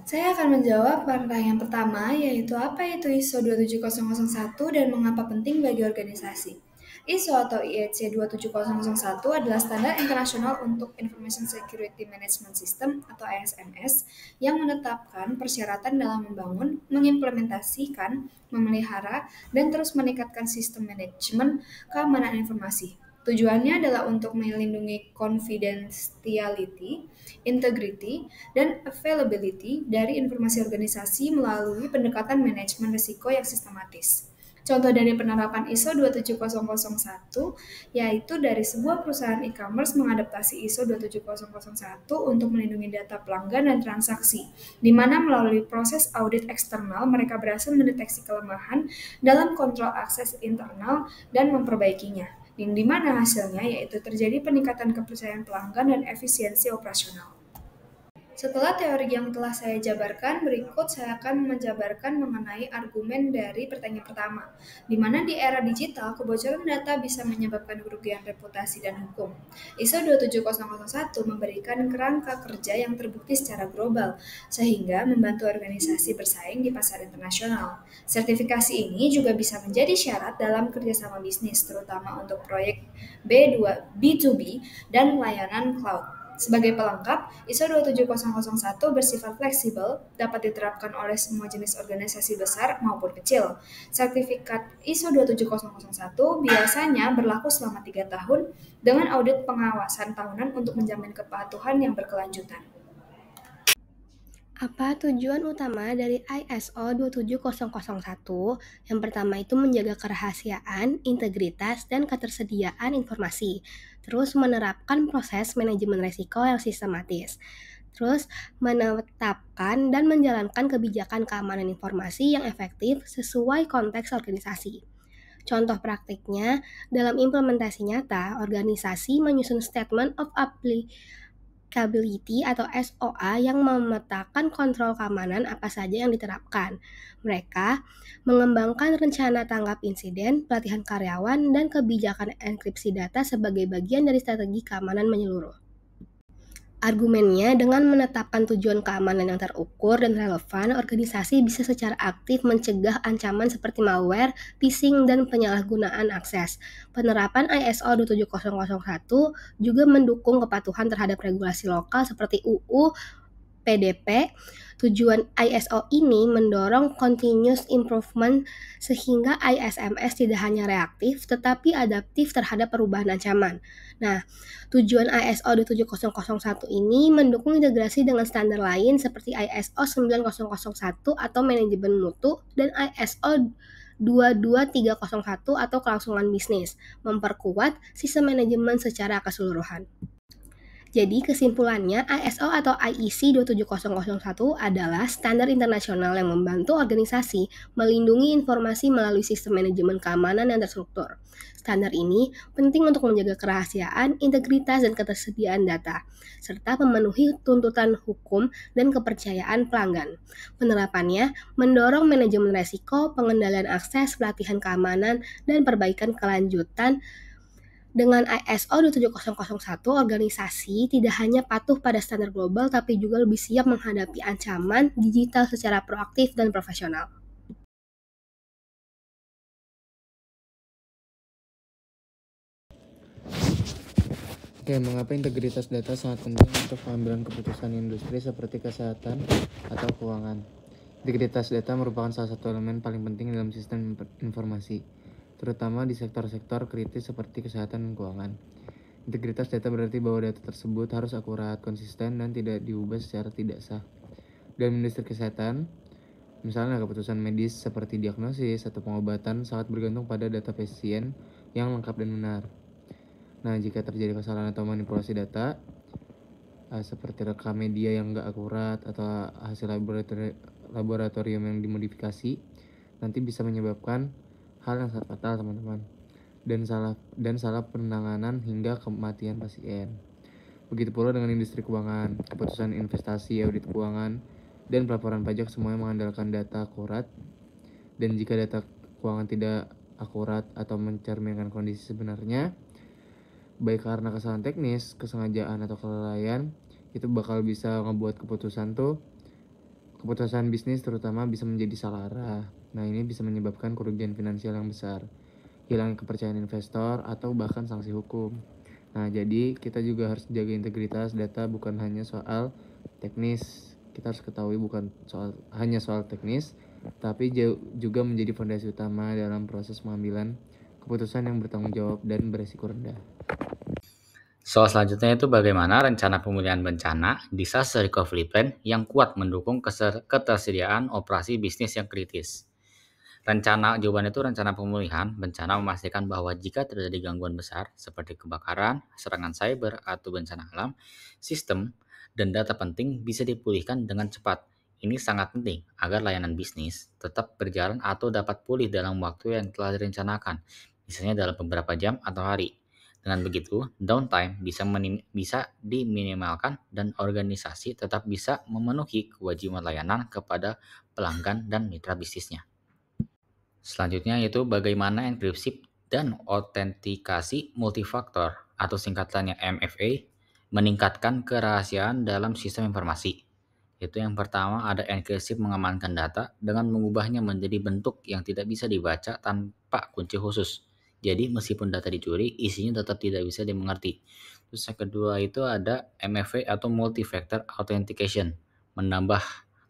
Saya akan menjawab pertanyaan pertama, yaitu apa itu ISO 27001 dan mengapa penting bagi organisasi. ISO atau IEC 27001 adalah standar internasional untuk Information Security Management System atau ISMS yang menetapkan persyaratan dalam membangun, mengimplementasikan, memelihara, dan terus meningkatkan sistem manajemen keamanan informasi. Tujuannya adalah untuk melindungi confidentiality, integrity, dan availability dari informasi organisasi melalui pendekatan manajemen risiko yang sistematis. Contoh dari penerapan ISO 27001 yaitu dari sebuah perusahaan e-commerce mengadaptasi ISO 27001 untuk melindungi data pelanggan dan transaksi, di mana melalui proses audit eksternal mereka berhasil mendeteksi kelemahan dalam kontrol akses internal dan memperbaikinya, yang di mana hasilnya yaitu terjadi peningkatan kepercayaan pelanggan dan efisiensi operasional. Setelah teori yang telah saya jabarkan, berikut saya akan menjabarkan mengenai argumen dari pertanyaan pertama, di mana di era digital, kebocoran data bisa menyebabkan kerugian reputasi dan hukum. ISO 27001 memberikan kerangka kerja yang terbukti secara global, sehingga membantu organisasi bersaing di pasar internasional. Sertifikasi ini juga bisa menjadi syarat dalam kerjasama bisnis, terutama untuk proyek B2B dan layanan cloud. Sebagai pelengkap, ISO 27001 bersifat fleksibel, dapat diterapkan oleh semua jenis organisasi besar maupun kecil. Sertifikat ISO 27001 biasanya berlaku selama 3 tahun dengan audit pengawasan tahunan untuk menjamin kepatuhan yang berkelanjutan. Apa tujuan utama dari ISO 27001? Yang pertama itu menjaga kerahasiaan, integritas, dan ketersediaan informasi. Terus menerapkan proses manajemen risiko yang sistematis. Terus menetapkan dan menjalankan kebijakan keamanan informasi yang efektif sesuai konteks organisasi. Contoh praktiknya, dalam implementasi nyata, organisasi menyusun Statement of Applicability atau SOA yang memetakan kontrol keamanan apa saja yang diterapkan. Mereka mengembangkan rencana tanggap insiden, pelatihan karyawan, dan kebijakan enkripsi data sebagai bagian dari strategi keamanan menyeluruh. Argumennya, dengan menetapkan tujuan keamanan yang terukur dan relevan, organisasi bisa secara aktif mencegah ancaman seperti malware, phishing, dan penyalahgunaan akses. Penerapan ISO 27001 juga mendukung kepatuhan terhadap regulasi lokal seperti UU, PDP. Tujuan ISO ini mendorong continuous improvement sehingga ISMS tidak hanya reaktif tetapi adaptif terhadap perubahan ancaman. Nah, tujuan ISO 27001 ini mendukung integrasi dengan standar lain seperti ISO 9001 atau manajemen mutu dan ISO 22301 atau kelangsungan bisnis, memperkuat sistem manajemen secara keseluruhan. Jadi kesimpulannya, ISO atau IEC 27001 adalah standar internasional yang membantu organisasi melindungi informasi melalui sistem manajemen keamanan yang terstruktur. Standar ini penting untuk menjaga kerahasiaan, integritas, dan ketersediaan data, serta memenuhi tuntutan hukum dan kepercayaan pelanggan. Penerapannya mendorong manajemen resiko, pengendalian akses, pelatihan keamanan, dan perbaikan kelanjutan. Dengan ISO 27001, organisasi tidak hanya patuh pada standar global tapi juga lebih siap menghadapi ancaman digital secara proaktif dan profesional. Oke, mengapa integritas data sangat penting untuk pengambilan keputusan industri seperti kesehatan atau keuangan? Integritas data merupakan salah satu elemen paling penting dalam sistem informasi, terutama di sektor-sektor kritis seperti kesehatan dan keuangan. Integritas data berarti bahwa data tersebut harus akurat, konsisten, dan tidak diubah secara tidak sah. Dalam industri kesehatan, misalnya keputusan medis seperti diagnosis atau pengobatan sangat bergantung pada data pasien yang lengkap dan benar. Nah, jika terjadi kesalahan atau manipulasi data, seperti rekam media yang nggak akurat atau hasil laboratorium yang dimodifikasi, nanti bisa menyebabkan hal yang sangat fatal, teman-teman, dan salah penanganan hingga kematian pasien. Begitu pula dengan industri keuangan, keputusan investasi, audit keuangan, dan pelaporan pajak semuanya mengandalkan data akurat. Dan jika data keuangan tidak akurat atau mencerminkan kondisi sebenarnya, baik karena kesalahan teknis, kesengajaan, atau kelalaian, itu bakal bisa ngebuat keputusan tuh Keputusan bisnis terutama bisa menjadi salah arah. Nah, ini bisa menyebabkan kerugian finansial yang besar, hilang kepercayaan investor, atau bahkan sanksi hukum. Nah, jadi kita juga harus jaga integritas data, bukan hanya soal teknis. Kita harus ketahui bukan hanya soal teknis, tapi juga menjadi fondasi utama dalam proses pengambilan keputusan yang bertanggung jawab dan beresiko rendah. Soal selanjutnya itu bagaimana rencana pemulihan bencana disaster recovery plan yang kuat mendukung ketersediaan operasi bisnis yang kritis. Jawaban itu rencana pemulihan bencana memastikan bahwa jika terjadi gangguan besar seperti kebakaran, serangan cyber, atau bencana alam, sistem dan data penting bisa dipulihkan dengan cepat. Ini sangat penting agar layanan bisnis tetap berjalan atau dapat pulih dalam waktu yang telah direncanakan, misalnya dalam beberapa jam atau hari. Dengan begitu, downtime bisa diminimalkan dan organisasi tetap bisa memenuhi kewajiban layanan kepada pelanggan dan mitra bisnisnya. Selanjutnya yaitu bagaimana enkripsi dan autentikasi multifaktor atau singkatannya MFA meningkatkan kerahasiaan dalam sistem informasi. Itu yang pertama ada enkripsi mengamankan data dengan mengubahnya menjadi bentuk yang tidak bisa dibaca tanpa kunci khusus. Jadi meskipun data dicuri, isinya tetap tidak bisa dimengerti. Terus yang kedua itu ada MFA atau multi-factor authentication, menambah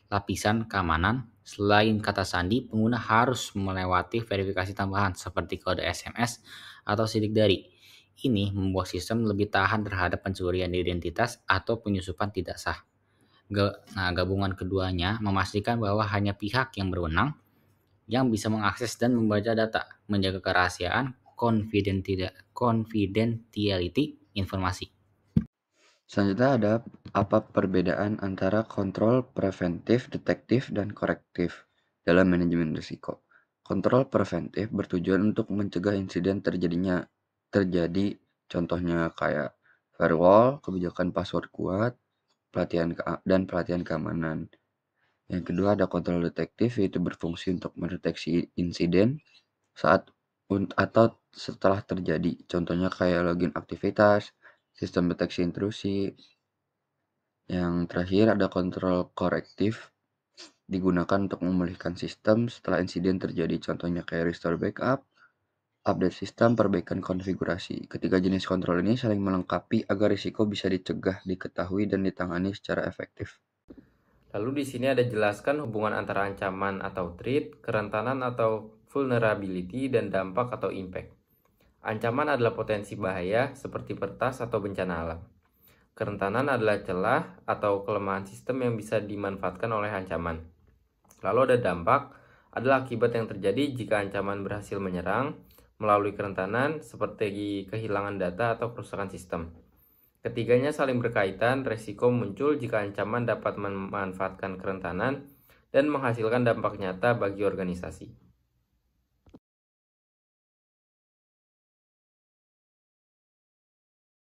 lapisan keamanan. Selain kata sandi, pengguna harus melewati verifikasi tambahan seperti kode SMS atau sidik jari. Ini membuat sistem lebih tahan terhadap pencurian identitas atau penyusupan tidak sah. Gabungan keduanya memastikan bahwa hanya pihak yang berwenang yang bisa mengakses dan membaca data, menjaga kerahasiaan, confidentiality informasi. Selanjutnya ada apa perbedaan antara kontrol preventif, detektif, dan korektif dalam manajemen risiko. Kontrol preventif bertujuan untuk mencegah insiden terjadi, contohnya kayak firewall, kebijakan password kuat, pelatihan keamanan. Yang kedua ada kontrol detektif, yaitu berfungsi untuk mendeteksi insiden saat atau setelah terjadi, contohnya kayak login aktivitas, sistem deteksi intrusi. Yang terakhir ada kontrol korektif, digunakan untuk memulihkan sistem setelah insiden terjadi, contohnya kayak restore backup, update sistem, perbaikan konfigurasi. Ketiga jenis kontrol ini saling melengkapi agar risiko bisa dicegah, diketahui, dan ditangani secara efektif. Lalu di sini ada jelaskan hubungan antara ancaman atau threat, kerentanan atau vulnerability, dan dampak atau impact. Ancaman adalah potensi bahaya seperti peretas atau bencana alam. Kerentanan adalah celah atau kelemahan sistem yang bisa dimanfaatkan oleh ancaman. Lalu ada dampak, adalah akibat yang terjadi jika ancaman berhasil menyerang melalui kerentanan seperti kehilangan data atau kerusakan sistem. Ketiganya saling berkaitan, resiko muncul jika ancaman dapat memanfaatkan kerentanan dan menghasilkan dampak nyata bagi organisasi.